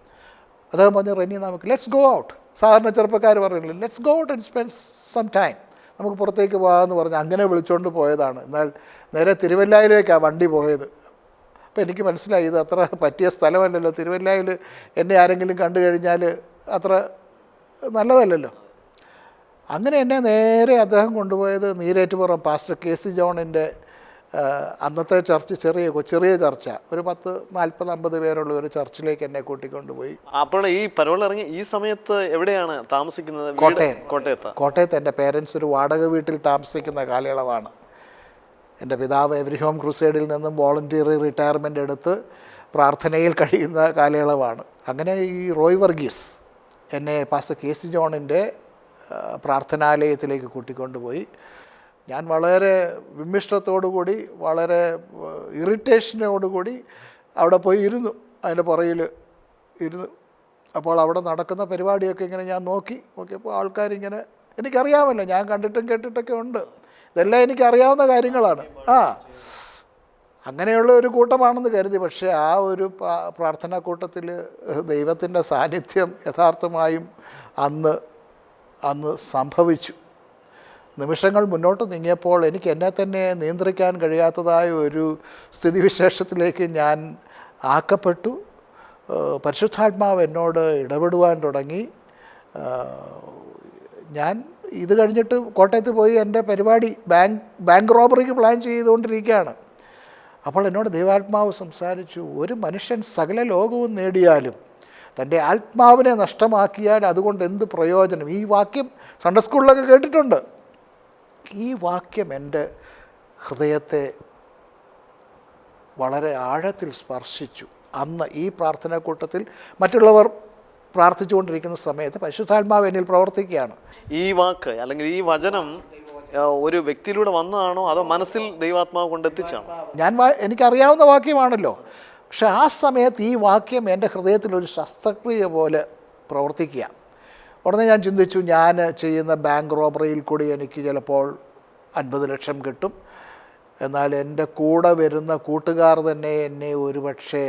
അദ്ദേഹം പറഞ്ഞു, റെനി നമുക്ക് ലെറ്റ്സ് ഗോ ഔട്ട്. സാധാരണ ചെറുപ്പക്കാർ പറയുന്നില്ല, let's go out and spend some time, നമുക്ക് പുറത്തേക്ക് പോകാമെന്ന് പറഞ്ഞ് അങ്ങനെ വിളിച്ചുകൊണ്ട് പോയതാണ്. എന്നാൽ നേരെ തിരുവല്ലായിലേക്കാണ് വണ്ടി പോയത്. അപ്പോൾ എനിക്ക് മനസ്സിലായി ഇത് അത്ര പറ്റിയ സ്ഥലമല്ലല്ലോ, തിരുവല്ലായിൽ എന്നെ ആരെങ്കിലും കണ്ടു കഴിഞ്ഞാൽ അത്ര നല്ലതല്ലല്ലോ. അങ്ങനെ എന്നെ നേരെ അദ്ദേഹം കൊണ്ടുപോയത് നീരേറ്റുപുറം പാസ്റ്റർ കെ.സി. ജോണിൻ്റെ അന്നത്തെ ചർച്ച്, ചെറിയ ചർച്ച, ഒരു 10-40-50 പേരുള്ള ഒരു ചർച്ചിലേക്ക് എന്നെ കൂട്ടിക്കൊണ്ടുപോയി. അപ്പോൾ ഈ പരോൾ ഇറങ്ങി ഈ സമയത്ത് എവിടെയാണ് താമസിക്കുന്നത്? കോട്ടയത്ത് എൻ്റെ പേരൻസ് ഒരു വാടക വീട്ടിൽ താമസിക്കുന്ന കാലയളവാണ്. എൻ്റെ പിതാവ് എവരി ഹോം ക്രൂസൈഡിൽ നിന്നും വോളണ്ടിയറി റിട്ടയർമെൻ്റ് എടുത്ത് പ്രാർത്ഥനയിൽ കഴിയുന്ന കാലയളവാണ്. അങ്ങനെ ഈ റോയ് വർഗീസ് എന്നെ പാസ്റ്റർ കെ.സി. ജോണിൻ്റെ പ്രാർത്ഥനാലയത്തിലേക്ക് കൂട്ടിക്കൊണ്ടുപോയി. ഞാൻ വളരെ വിമിഷ്ടത്തോടുകൂടി, വളരെ ഇറിറ്റേഷനോടുകൂടി അവിടെ പോയി ഇരുന്നു. അതിൻ്റെ പുറകിൽ ഇരുന്ന് അപ്പോൾ അവിടെ നടക്കുന്ന പരിപാടിയൊക്കെ ഇങ്ങനെ ഞാൻ നോക്കിയപ്പോൾ ആൾക്കാരിങ്ങനെ, എനിക്കറിയാമല്ലോ, ഞാൻ കണ്ടിട്ടും കേട്ടിട്ടൊക്കെ ഉണ്ട്, ഇതെല്ലാം എനിക്കറിയാവുന്ന കാര്യങ്ങളാണ്. അങ്ങനെയുള്ള ഒരു കൂട്ടമാണെന്ന് കരുതി. പക്ഷേ ആ ഒരു പ്രാർത്ഥനാ കൂട്ടത്തിൽ ദൈവത്തിൻ്റെ സാന്നിധ്യം യഥാർത്ഥമായും അന്ന് സംഭവിച്ചു. നിമിഷങ്ങൾ മുന്നോട്ട് നീങ്ങിയപ്പോൾ എനിക്ക് എന്നെ തന്നെ നിയന്ത്രിക്കാൻ കഴിയാത്തതായ ഒരു സ്ഥിതിവിശേഷത്തിലേക്ക് ഞാൻ ആക്കപ്പെട്ടു. പരിശുദ്ധാത്മാവ് എന്നോട് ഇടപെടുവാൻ തുടങ്ങി. ഞാൻ ഇത് കഴിഞ്ഞിട്ട് കോട്ടയത്ത് പോയി എൻ്റെ പരിപാടി ബാങ്ക് റോബറിക്ക് പ്ലാൻ ചെയ്തുകൊണ്ടിരിക്കുകയാണ്. അപ്പോൾ എന്നോട് ദൈവാത്മാവ് സംസാരിച്ചു, ഒരു മനുഷ്യൻ സകല ലോകവും നേടിയാലും തൻ്റെ ആത്മാവിനെ നഷ്ടമാക്കിയാൽ അതുകൊണ്ട് എന്ത് പ്രയോജനം? ഈ വാക്യം സൺഡേ സ്കൂളിലൊക്കെ കേട്ടിട്ടുണ്ട്. ഈ വാക്യം എൻ്റെ ഹൃദയത്തെ വളരെ ആഴത്തിൽ സ്പർശിച്ചു. അന്ന് ഈ പ്രാർത്ഥനാ കൂട്ടത്തിൽ മറ്റുള്ളവർ പ്രാർത്ഥിച്ചുകൊണ്ടിരിക്കുന്ന സമയത്ത് പരിശുദ്ധാത്മാവ് എന്നിൽ പ്രവർത്തിക്കുകയാണ്. ഈ വാക്ക് അല്ലെങ്കിൽ ഈ വചനം ഒരു വ്യക്തിയിലൂടെ വന്നതാണോ അതോ മനസ്സിൽ ദൈവാത്മാവ് കൊണ്ടെത്തിച്ചാണോ? എനിക്കറിയാവുന്ന വാക്യമാണല്ലോ. പക്ഷെ ആ സമയത്ത് ഈ വാക്യം എൻ്റെ ഹൃദയത്തിലൊരു ശസ്ത്രക്രിയ പോലെ പ്രവർത്തിക്കുക. ഉടനെ ഞാൻ ചിന്തിച്ചു, ഞാൻ ചെയ്യുന്ന ബാങ്ക് റോബറിയിൽ കൂടി എനിക്ക് ചിലപ്പോൾ 50 ലക്ഷം കിട്ടും. എന്നാൽ എൻ്റെ കൂടെ വരുന്ന കൂട്ടുകാർ തന്നെ എന്നെ ഒരുപക്ഷെ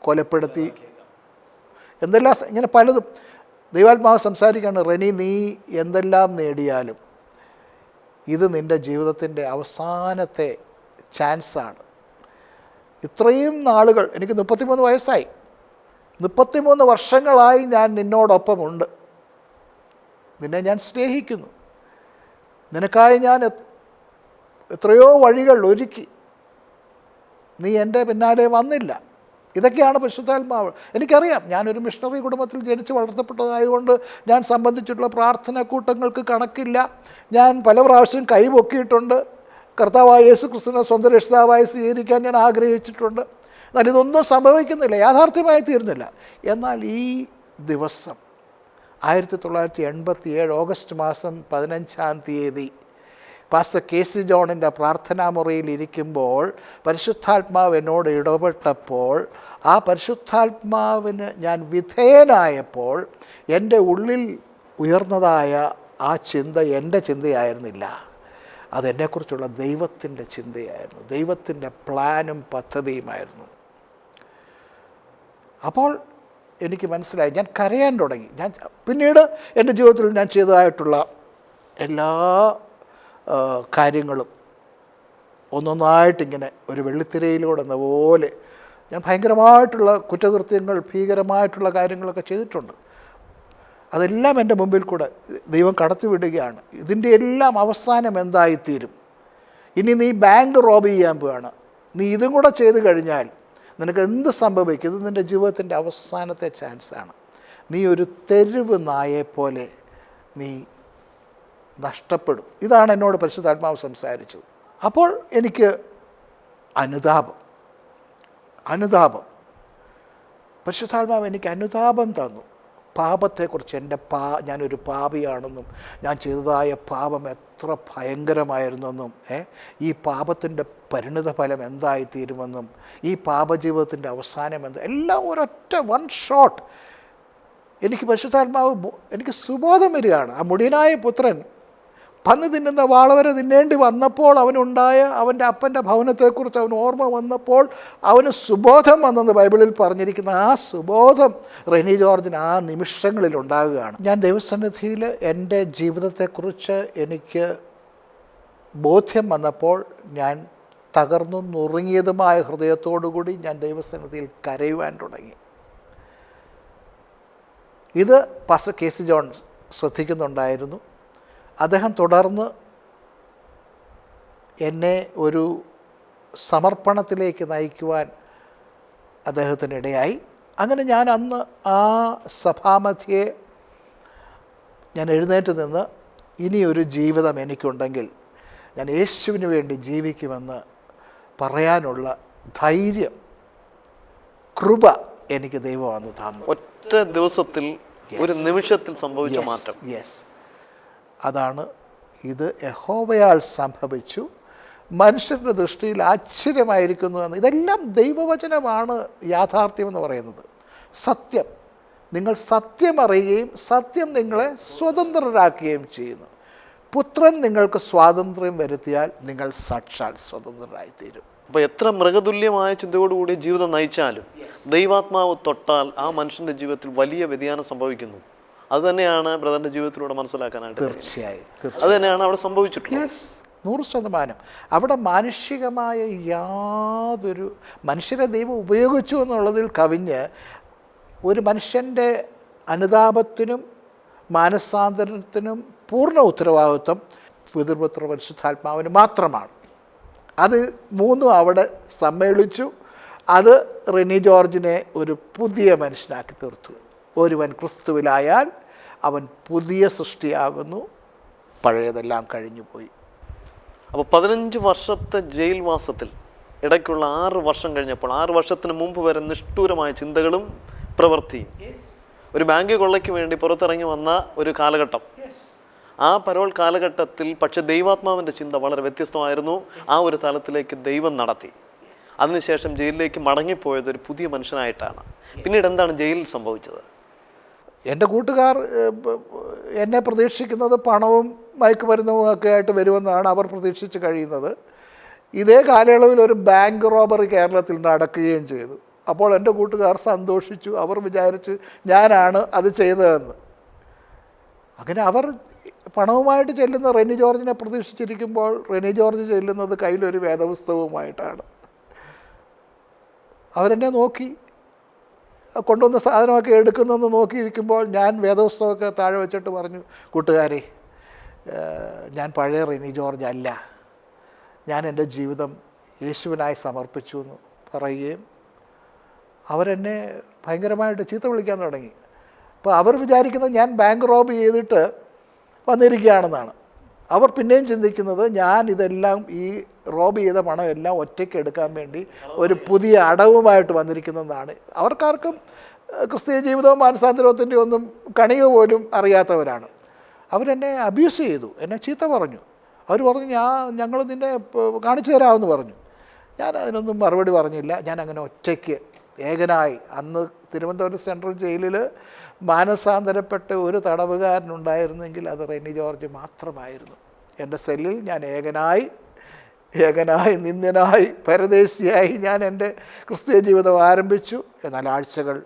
കൊലപ്പെടുത്തി, എന്തെല്ലാം ഇങ്ങനെ പലതും. ദൈവാത്മാവ് സംസാരിക്കുകയാണ്, റെനി, നീ എന്തെല്ലാം നേടിയാലും ഇത് നിൻ്റെ ജീവിതത്തിൻ്റെ അവസാനത്തെ ചാൻസാണ്. ഇത്രയും നാളുകൾ, എനിക്ക് 33 വയസ്സായി, 33 വർഷങ്ങളായി ഞാൻ നിന്നോടൊപ്പമുണ്ട്. നിന്നെ ഞാൻ സ്നേഹിക്കുന്നു. നിനക്കായി ഞാൻ എത്രയോ വഴികൾ ഒരുക്കി. നീ എൻ്റെ പിന്നാലെ വന്നില്ല. ഇതൊക്കെയാണ് പരിശുദ്ധാത്മാവ്. എനിക്കറിയാം, ഞാനൊരു മിഷണറി കുടുംബത്തിൽ ജനിച്ച് വളർത്തപ്പെട്ടതായതുകൊണ്ട് ഞാൻ സംബന്ധിച്ചിട്ടുള്ള പ്രാർത്ഥനാ കൂട്ടങ്ങൾക്ക് കണക്കില്ല. ഞാൻ പല പ്രാവശ്യം കൈപൊക്കിയിട്ടുണ്ട്. കർത്താവായ യേശു ക്രിസ്തുവിനെ സ്വന്തം രക്ഷിതാവായി സ്വീകരിക്കാൻ ഞാൻ ആഗ്രഹിച്ചിട്ടുണ്ട്. എന്നാൽ ഇതൊന്നും സംഭവിക്കുന്നില്ല, യാഥാർത്ഥ്യമായി തീരുന്നില്ല. എന്നാൽ ഈ ദിവസം 1987 ഓഗസ്റ്റ് മാസം 15-ാം തീയതി പാസ്റ്റർ കെ.സി. ജോണിൻ്റെ പ്രാർത്ഥനാ മുറിയിൽ ഇരിക്കുമ്പോൾ പരിശുദ്ധാത്മാവ് എന്നോട് ഇടപെട്ടപ്പോൾ, ആ പരിശുദ്ധാത്മാവിന് ഞാൻ വിധേയനായപ്പോൾ എൻ്റെ ഉള്ളിൽ ഉയർന്നതായ ആ ചിന്ത എൻ്റെ ചിന്തയായിരുന്നില്ല. അതെന്നെക്കുറിച്ചുള്ള ദൈവത്തിൻ്റെ ചിന്തയായിരുന്നു, ദൈവത്തിൻ്റെ പ്ലാനും പദ്ധതിയുമായിരുന്നു. അപ്പോൾ എനിക്ക് മനസ്സിലായി, ഞാൻ കരയാൻ തുടങ്ങി. ഞാൻ പിന്നീട് എൻ്റെ ജീവിതത്തിൽ ഞാൻ ചെയ്തതായിട്ടുള്ള എല്ലാ കാര്യങ്ങളും ഒന്നൊന്നായിട്ടിങ്ങനെ ഒരു വെള്ളിത്തിരയിലൂടെ എന്ന പോലെ ഞാൻ ഭയങ്കരമായിട്ടുള്ള കുറ്റകൃത്യങ്ങൾ, ഭീകരമായിട്ടുള്ള കാര്യങ്ങളൊക്കെ ചെയ്തിട്ടുണ്ട്. അതെല്ലാം എൻ്റെ മുമ്പിൽ കൂടെ ദൈവം കടത്തിവിടുകയാണ്. ഇതിൻ്റെ എല്ലാം അവസാനം എന്തായിത്തീരും? ഇനി നീ ബാങ്ക് റോബ് ചെയ്യാൻ പോവാണ്, നീ ഇതും കൂടെ ചെയ്ത് കഴിഞ്ഞാൽ നിനക്ക് എന്ത് സംഭവിക്കും? ഇത് നിൻ്റെ ജീവിതത്തിൻ്റെ അവസാനത്തെ ചാൻസാണ്. നീ ഒരു തെരുവ് നായെപ്പോലെ നീ നഷ്ടപ്പെടും. ഇതാണ് എന്നോട് പരിശുദ്ധാത്മാവ് സംസാരിച്ചത്. അപ്പോൾ എനിക്ക് അനുതാപം പരിശുദ്ധാത്മാവ് എനിക്ക് അനുതാപം തന്നു. പാപത്തെക്കുറിച്ച്, ഞാനൊരു പാപിയാണെന്നും ഞാൻ ചെയ്തതായ പാപം എത്ര ഭയങ്കരമായിരുന്നെന്നും ഈ പാപത്തിൻ്റെ പരിണിത ഫലം എന്തായിത്തീരുമെന്നും ഈ പാപജീവിതത്തിൻ്റെ അവസാനം എല്ലാം ഒരൊറ്റ വൺ ഷോട്ട് എനിക്ക് പരിശുദ്ധാത്മാവ് എനിക്ക് സുബോധം വരികയാണ്. ആ മുടിയനായ പുത്രൻ പന്ന് തിന്നുന്ന വാളവരെ തിന്നേണ്ടി വന്നപ്പോൾ അവൻ്റെ അപ്പൻ്റെ ഭവനത്തെക്കുറിച്ച് അവന് ഓർമ്മ വന്നപ്പോൾ അവന് സുബോധം വന്നെന്ന് ബൈബിളിൽ പറഞ്ഞിരിക്കുന്ന ആ സുബോധം റെനി ജോർജിന് ആ നിമിഷങ്ങളിൽ ഉണ്ടാകുകയാണ്. ഞാൻ ദൈവസന്നിധിയിൽ എൻ്റെ ജീവിതത്തെക്കുറിച്ച് എനിക്ക് ബോധ്യം വന്നപ്പോൾ ഞാൻ തകർന്നു നുറുങ്ങിയതുമായ ഹൃദയത്തോടുകൂടി ഞാൻ ദൈവസന്നിധിയിൽ കരയുവാൻ തുടങ്ങി. ഇത് പാസ്റ്റർ കെ.സി. ജോൺ ശ്രദ്ധിക്കുന്നുണ്ടായിരുന്നു. അദ്ദേഹം തുടർന്ന് എന്നെ ഒരു സമർപ്പണത്തിലേക്ക് നയിക്കുവാൻ അദ്ദേഹത്തിനിടയായി. അങ്ങനെ ഞാൻ അന്ന് ആ സഭാമധ്യേ ഞാൻ എഴുന്നേറ്റ് നിന്ന്, ഇനിയൊരു ജീവിതം എനിക്കുണ്ടെങ്കിൽ ഞാൻ യേശുവിന് വേണ്ടി ജീവിക്കുമെന്ന് പറയാനുള്ള ധൈര്യം, കൃപ എനിക്ക് ദൈവം അന്ന് തന്നു. ഒറ്റ ദിവസത്തിൽ, ഒരു നിമിഷത്തിൽ സംഭവിച്ച മാറ്റം. അതാണ് ഇത് യഹോവയാൽ സംഭവിച്ചു, മനുഷ്യരുടെ ദൃഷ്ടിയിൽ ആശ്ചര്യമായിരിക്കുന്നു എന്ന്. ഇതെല്ലാം ദൈവവചനമാണ് യാഥാർത്ഥ്യം എന്ന് പറയുന്നത്, സത്യം. നിങ്ങൾ സത്യം അറിയുകയും സത്യം നിങ്ങളെ സ്വതന്ത്രരാക്കുകയും ചെയ്യുന്നു. പുത്രൻ നിങ്ങൾക്ക് സ്വാതന്ത്ര്യം വരുത്തിയാൽ നിങ്ങൾ സാക്ഷാൽ സ്വതന്ത്രരായിത്തീരും. അപ്പോൾ എത്ര മൃഗതുല്യമായ ചിന്തയോടുകൂടി ജീവിതം നയിച്ചാലും ദൈവാത്മാവ് തൊട്ടാൽ ആ മനുഷ്യൻ്റെ ജീവിതത്തിൽ വലിയ വ്യതിയാനം സംഭവിക്കുന്നു. അത് തന്നെയാണ് ബ്രദറിൻ്റെ ജീവിതത്തിലൂടെ മനസ്സിലാക്കാനായിട്ട്. തീർച്ചയായും അത് തന്നെയാണ് അവിടെ സംഭവിച്ചിട്ടുള്ളത്. യെസ്, 100%. അവിടെ മാനുഷികമായ യാതൊരു മനുഷ്യരെ ദൈവം ഉപയോഗിച്ചു എന്നുള്ളതിൽ കവിഞ്ഞ് ഒരു മനുഷ്യൻ്റെ അനുതാപത്തിനും മാനസാന്തരത്തിനും പൂർണ്ണ ഉത്തരവാദിത്വം പിതൃപുത്ര പരിശുദ്ധാത്മാവിന് മാത്രമാണ്. അത് മൂന്നും അവിടെ സമ്മേളിച്ചു. അത് റെനി ജോർജിനെ ഒരു പുതിയ മനുഷ്യനാക്കി തീർത്തു. ഒരുവൻ ക്രിസ്തുവിലായാൽ അവൻ പുതിയ സൃഷ്ടിയാകുന്നു, പഴയതെല്ലാം കഴിഞ്ഞുപോയി. അപ്പോൾ 15 വർഷത്തെ ജയിൽവാസത്തിൽ ഇടയ്ക്കുള്ള 6 വർഷം കഴിഞ്ഞപ്പോൾ, 6 വർഷത്തിന് മുമ്പ് വരെ നിഷ്ഠൂരമായ ചിന്തകളും പ്രവൃത്തിയും, ഒരു ബാങ്ക് കൊള്ളയ്ക്ക് വേണ്ടി പുറത്തിറങ്ങി വന്ന ഒരു കാലഘട്ടം. ആ പരോൾ കാലഘട്ടത്തിൽ പക്ഷെ ദൈവാത്മാവിൻ്റെ ചിന്ത വളരെ വ്യത്യസ്തമായിരുന്നു. ആ ഒരു തലത്തിലേക്ക് ദൈവം നടത്തി. അതിനുശേഷം ജയിലിലേക്ക് മടങ്ങിപ്പോയത് ഒരു പുതിയ മനുഷ്യനായിട്ടാണ്. പിന്നീട് എന്താണ് ജയിലിൽ സംഭവിച്ചത്? എൻ്റെ കൂട്ടുകാർ എന്നെ പ്രതീക്ഷിക്കുന്നത് പണവും മയക്കുമരുന്നും ഒക്കെ ആയിട്ട് വരുമെന്നാണ് അവർ പ്രതീക്ഷിച്ച് കഴിയുന്നത്. ഇതേ കാലയളവിൽ ഒരു ബാങ്ക് റോബറി കേരളത്തിൽ നടക്കുകയും ചെയ്തു. അപ്പോൾ എൻ്റെ കൂട്ടുകാർ സന്തോഷിച്ചു. അവർ വിചാരിച്ചു ഞാനാണ് അത് ചെയ്തതെന്ന്. അങ്ങനെ അവർ പണവുമായിട്ട് ചെല്ലുന്ന റെനി ജോർജിനെ പ്രതീക്ഷിച്ചിരിക്കുമ്പോൾ റെനി ജോർജ് ചെല്ലുന്നത് കയ്യിലൊരു വേദപുസ്തകവുമായിട്ടാണ്. അവരെന്നെ നോക്കി, കൊണ്ടുവന്ന സാധനമൊക്കെ എടുക്കുന്നതെന്ന് നോക്കിയിരിക്കുമ്പോൾ ഞാൻ വേദപുസ്തകമൊക്കെ താഴെ വെച്ചിട്ട് പറഞ്ഞു, കൂട്ടുകാരെ, ഞാൻ പഴയ റെനി ജോർജ് അല്ല, ഞാൻ എൻ്റെ ജീവിതം യേശുവിനായി സമർപ്പിച്ചു എന്ന് പറയുകയും അവരെന്നെ ഭയങ്കരമായിട്ട് ചീത്ത വിളിക്കാൻ തുടങ്ങി. അപ്പോൾ അവർ വിചാരിക്കുന്നത് ഞാൻ ബാങ്ക് റോബ് ചെയ്തിട്ട് വന്നിരിക്കുകയാണെന്നാണ്. അവർ പിന്നെയും ചിന്തിക്കുന്നത് ഞാൻ ഇതെല്ലാം ഈ റോബ് ചെയ്ത പണം എല്ലാം ഒറ്റയ്ക്ക് എടുക്കാൻ വേണ്ടി ഒരു പുതിയ അടവുമായിട്ട് വന്നിരിക്കുന്നതാണ്. അവർക്കാർക്കും ക്രിസ്തീയ ജീവിതവും മാനസാന്തരത്തിൻ്റെ ഒന്നും കണിക പോലും അറിയാത്തവരാണ്. അവരെന്നെ അബ്യൂസ് ചെയ്തു, എന്നെ ചീത്ത പറഞ്ഞു. അവർ പറഞ്ഞു ഞങ്ങൾ നിന്നെ കാണിച്ചു തരാമെന്ന് പറഞ്ഞു. ഞാൻ അതിനൊന്നും മറുപടി പറഞ്ഞില്ല. ഞാൻ അങ്ങനെ ഒറ്റയ്ക്ക് ഏകനായി, അന്ന് തിരുവനന്തപുരം സെൻട്രൽ ജയിലിൽ മാനസാന്തരപ്പെട്ട ഒരു തടവുകാരനുണ്ടായിരുന്നെങ്കിൽ അത് റെനി ജോർജ് മാത്രമായിരുന്നു. എൻ്റെ സെല്ലിൽ ഞാൻ ഏകനായി നിന്ദ്യനായി പരദേശിയായി ഞാൻ എൻ്റെ ക്രിസ്തീയ ജീവിതം ആരംഭിച്ചു. എന്നാൽ ആഴ്ചകൾ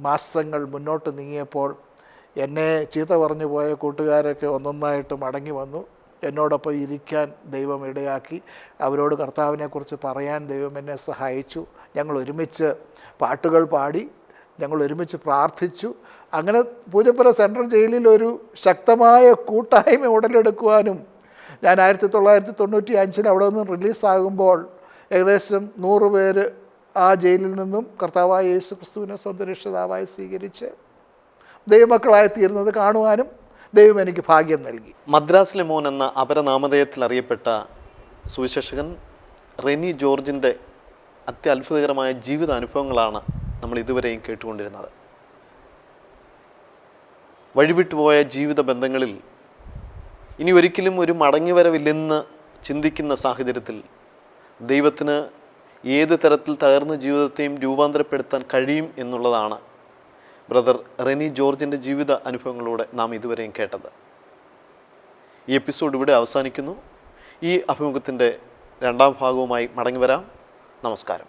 മാസങ്ങൾ മുന്നോട്ട് നീങ്ങിയപ്പോൾ എന്നെ ചീത്ത പറഞ്ഞു പോയ കൂട്ടുകാരൊക്കെ ഒന്നൊന്നായിട്ട് മടങ്ങി വന്നു. എന്നോടൊപ്പം ഇരിക്കാൻ ദൈവം ഇടയാക്കി. അവരോട് കർത്താവിനെക്കുറിച്ച് പറയാൻ ദൈവം എന്നെ സഹായിച്ചു. ഞങ്ങൾ ഒരുമിച്ച് പാട്ടുകൾ പാടി, ഞങ്ങൾ ഒരുമിച്ച് പ്രാർത്ഥിച്ചു. അങ്ങനെ പൂജപ്പുര സെൻട്രൽ ജയിലിൽ ഒരു ശക്തമായ കൂട്ടായ്മ ഉടലെടുക്കുവാനും ഞാൻ 1995 അവിടെ നിന്ന് റിലീസാകുമ്പോൾ ഏകദേശം 100 പേര് ആ ജയിലിൽ നിന്നും കർത്താവായ യേശു ക്രിസ്തുവിനെ സ്വന്തം രക്ഷിതാവായി സ്വീകരിച്ച് ദൈവമക്കളായി തീരുന്നത് കാണുവാനും ദൈവം എനിക്ക് ഭാഗ്യം നൽകി. മദ്രാസിലെ മോൻ എന്ന അപരനാമധേയത്തിൽ അറിയപ്പെട്ട സുവിശേഷകൻ റെനി ജോർജിൻ്റെ അത്യത്ഭുതകരമായ ജീവിതാനുഭവങ്ങളാണ് നമ്മൾ ഇതുവരെയും കേട്ടുകൊണ്ടിരുന്നത്. വഴിവിട്ടുപോയ ജീവിത ബന്ധങ്ങളിൽ ഇനി ഒരിക്കലും ഒരു മടങ്ങിവരവില്ലെന്ന് ചിന്തിക്കുന്ന സാഹചര്യത്തിൽ ദൈവത്തിന് ഏത് തരത്തിൽ തകർന്ന ജീവിതത്തെയും രൂപാന്തരപ്പെടുത്താൻ കഴിയും എന്നുള്ളതാണ് ബ്രദർ റെനി ജോർജിൻ്റെ ജീവിത അനുഭവങ്ങളിലൂടെ നാം ഇതുവരെയും കേട്ടത്. ഈ എപ്പിസോഡ് ഇവിടെ അവസാനിക്കുന്നു. ഈ അഭിമുഖത്തിൻ്റെ 2ാം ഭാഗവുമായി മടങ്ങി വരാം. നമസ്കാരം.